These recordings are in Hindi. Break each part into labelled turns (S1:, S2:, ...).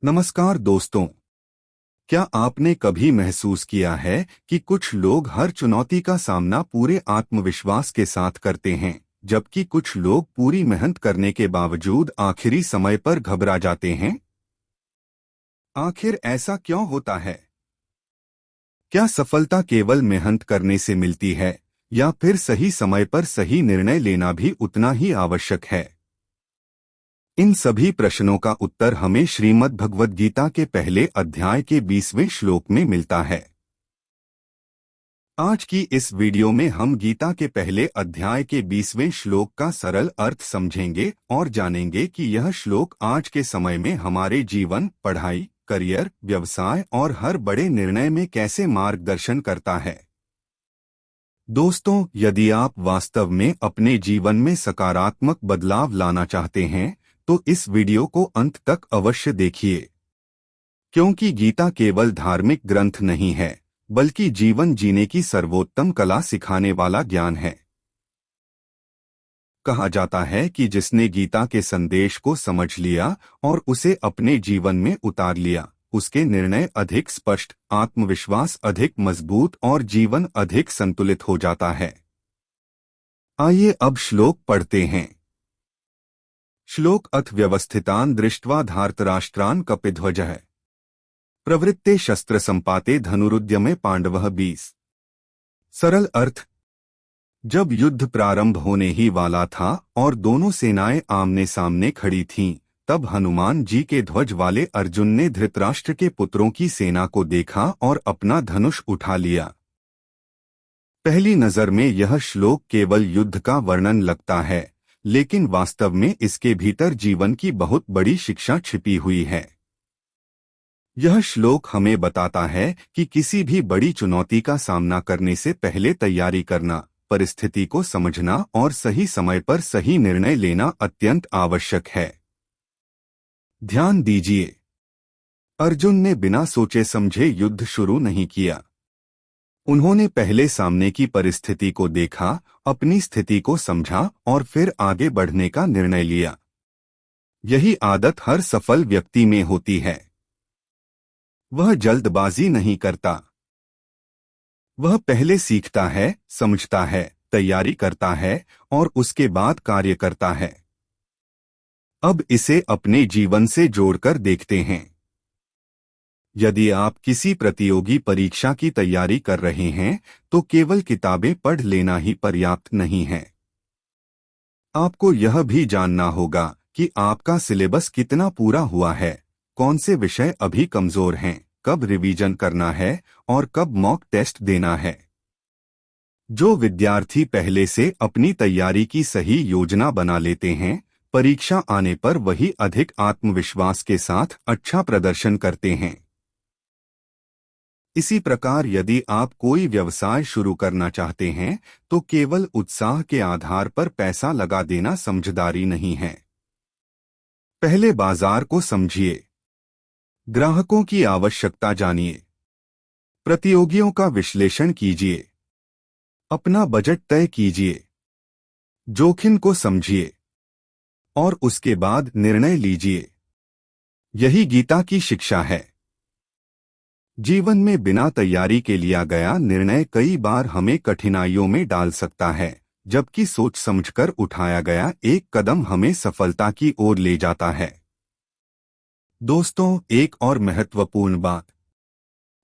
S1: नमस्कार दोस्तों। क्या आपने कभी महसूस किया है कि कुछ लोग हर चुनौती का सामना पूरे आत्मविश्वास के साथ करते हैं, जबकि कुछ लोग पूरी मेहनत करने के बावजूद आखिरी समय पर घबरा जाते हैं? आखिर ऐसा क्यों होता है? क्या सफलता केवल मेहनत करने से मिलती है, या फिर सही समय पर सही निर्णय लेना भी उतना ही आवश्यक है? इन सभी प्रश्नों का उत्तर हमें श्रीमद् भगवद गीता के पहले अध्याय के 20वें श्लोक में मिलता है। आज की इस वीडियो में हम गीता के पहले अध्याय के 20वें श्लोक का सरल अर्थ समझेंगे और जानेंगे कि यह श्लोक आज के समय में हमारे जीवन, पढ़ाई, करियर, व्यवसाय और हर बड़े निर्णय में कैसे मार्गदर्शन करता है। दोस्तों, यदि आप वास्तव में अपने जीवन में सकारात्मक बदलाव लाना चाहते हैं, तो इस वीडियो को अंत तक अवश्य देखिए, क्योंकि गीता केवल धार्मिक ग्रंथ नहीं है, बल्कि जीवन जीने की सर्वोत्तम कला सिखाने वाला ज्ञान है। कहा जाता है कि जिसने गीता के संदेश को समझ लिया और उसे अपने जीवन में उतार लिया, उसके निर्णय अधिक स्पष्ट, आत्मविश्वास अधिक मजबूत और जीवन अधिक संतुलित हो जाता है। आइए अब श्लोक पढ़ते हैं। श्लोक अथ व्यवस्थितान दृष्ट्वा धार्तराष्ट्रान कपिध्वजः प्रवृत्ते शस्त्र संपाते धनुरुद्यमे पांडवः 20। सरल अर्थ: जब युद्ध प्रारंभ होने ही वाला था और दोनों सेनाएं आमने सामने खड़ी थीं, तब हनुमान जी के ध्वज वाले अर्जुन ने धृतराष्ट्र के पुत्रों की सेना को देखा और अपना धनुष उठा लिया। पहली नजर में यह श्लोक केवल युद्ध का वर्णन लगता है, लेकिन वास्तव में इसके भीतर जीवन की बहुत बड़ी शिक्षा छिपी हुई है। यह श्लोक हमें बताता है कि किसी भी बड़ी चुनौती का सामना करने से पहले तैयारी करना, परिस्थिति को समझना और सही समय पर सही निर्णय लेना अत्यंत आवश्यक है। ध्यान दीजिए, अर्जुन ने बिना सोचे समझे युद्ध शुरू नहीं किया। उन्होंने पहले सामने की परिस्थिति को देखा, अपनी स्थिति को समझा और फिर आगे बढ़ने का निर्णय लिया। यही आदत हर सफल व्यक्ति में होती है। वह जल्दबाजी नहीं करता। वह पहले सीखता है, समझता है, तैयारी करता है और उसके बाद कार्य करता है। अब इसे अपने जीवन से जोड़कर देखते हैं। यदि आप किसी प्रतियोगी परीक्षा की तैयारी कर रहे हैं, तो केवल किताबें पढ़ लेना ही पर्याप्त नहीं है। आपको यह भी जानना होगा कि आपका सिलेबस कितना पूरा हुआ है, कौन से विषय अभी कमजोर हैं, कब रिवीजन करना है और कब मॉक टेस्ट देना है। जो विद्यार्थी पहले से अपनी तैयारी की सही योजना बना लेते हैं, परीक्षा आने पर वही अधिक आत्मविश्वास के साथ अच्छा प्रदर्शन करते हैं। इसी प्रकार यदि आप कोई व्यवसाय शुरू करना चाहते हैं, तो केवल उत्साह के आधार पर पैसा लगा देना समझदारी नहीं है। पहले बाजार को समझिए, ग्राहकों की आवश्यकता जानिए, प्रतियोगियों का विश्लेषण कीजिए, अपना बजट तय कीजिए, जोखिम को समझिए और उसके बाद निर्णय लीजिए। यही गीता की शिक्षा है। जीवन में बिना तैयारी के लिया गया निर्णय कई बार हमें कठिनाइयों में डाल सकता है, जबकि सोच समझकर उठाया गया एक कदम हमें सफलता की ओर ले जाता है। दोस्तों, एक और महत्वपूर्ण बात,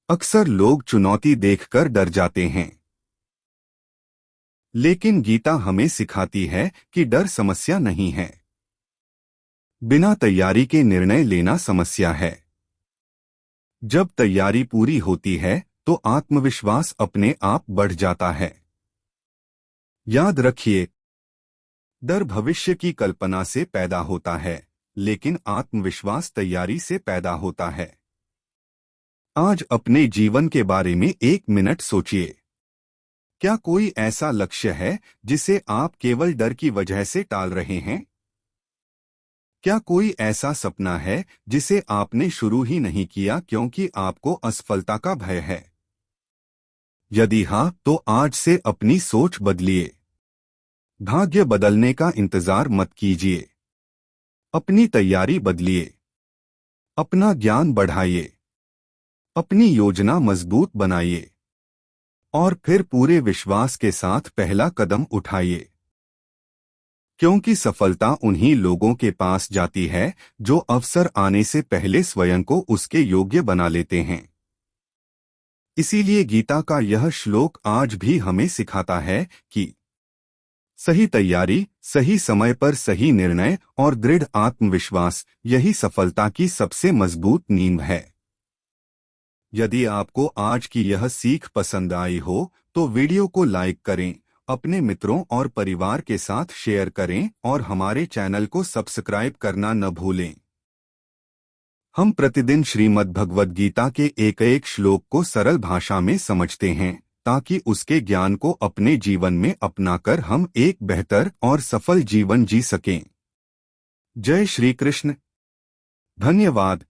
S1: अक्सर लोग चुनौती देखकर डर जाते हैं, लेकिन गीता हमें सिखाती है कि डर समस्या नहीं है। बिना तैयारी के निर्णय लेना समस्या है। जब तैयारी पूरी होती है, तो आत्मविश्वास अपने आप बढ़ जाता है। याद रखिए, डर भविष्य की कल्पना से पैदा होता है, लेकिन आत्मविश्वास तैयारी से पैदा होता है। आज अपने जीवन के बारे में 1 मिनट सोचिए। क्या कोई ऐसा लक्ष्य है जिसे आप केवल डर की वजह से टाल रहे हैं? क्या कोई ऐसा सपना है जिसे आपने शुरू ही नहीं किया क्योंकि आपको असफलता का भय है? यदि हाँ, तो आज से अपनी सोच बदलिए। भाग्य बदलने का इंतजार मत कीजिए, अपनी तैयारी बदलिए। अपना ज्ञान बढ़ाइए, अपनी योजना मजबूत बनाइए और फिर पूरे विश्वास के साथ पहला कदम उठाइए, क्योंकि सफलता उन्हीं लोगों के पास जाती है जो अवसर आने से पहले स्वयं को उसके योग्य बना लेते हैं। इसीलिए गीता का यह श्लोक आज भी हमें सिखाता है कि सही तैयारी, सही समय पर सही निर्णय और दृढ़ आत्मविश्वास यही सफलता की सबसे मजबूत नींव है। यदि आपको आज की यह सीख पसंद आई हो तो वीडियो को लाइक करें, अपने मित्रों और परिवार के साथ शेयर करें और हमारे चैनल को सब्सक्राइब करना न भूलें। हम प्रतिदिन श्रीमद् भगवद गीता के एक एक श्लोक को सरल भाषा में समझते हैं ताकि उसके ज्ञान को अपने जीवन में अपनाकर हम एक बेहतर और सफल जीवन जी सकें। जय श्री कृष्ण। धन्यवाद।